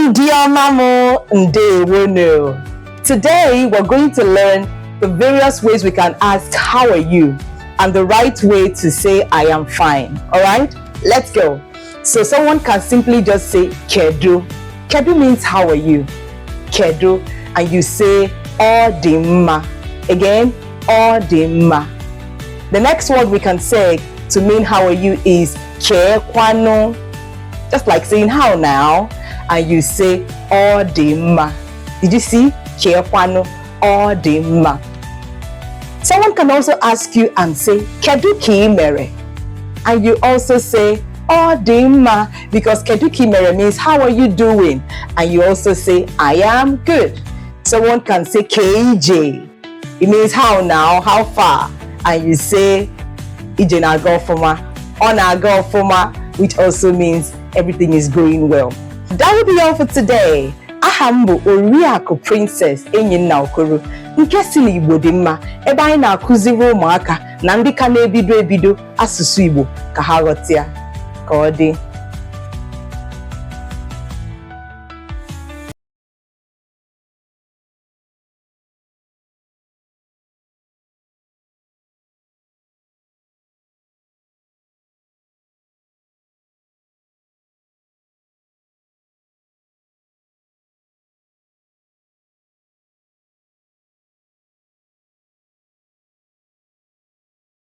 Today we're going to learn the various ways we can ask how are you and the right way to say I am fine. Alright, let's go. So someone can simply just say kedu. Kedu means how are you? Kedu, and you say odimma. Again, odimma. The next word we can say to mean how are you is kekwano. Just like saying how now, and you say odimma. Did you see? Kekwano, odimma. Someone can also ask you and say kedu ki mere, and you also say odimma, because kedu ki mere means how are you doing, and you also say I am good. Someone can say KJ. It means how now, how far, and you say ije na aga ofuma, ọ na-aga ofuma, which also means everything is going well. That will be all for today. Ahambu Oriakụ Princess Enyinna-Okoro nke si n'Igbo dị mma, ebe anyị na-akụziri ụmụaka na ndị ka na-ebido asụsụ Igbo ka ha ghọta ya. Ka ọ dị.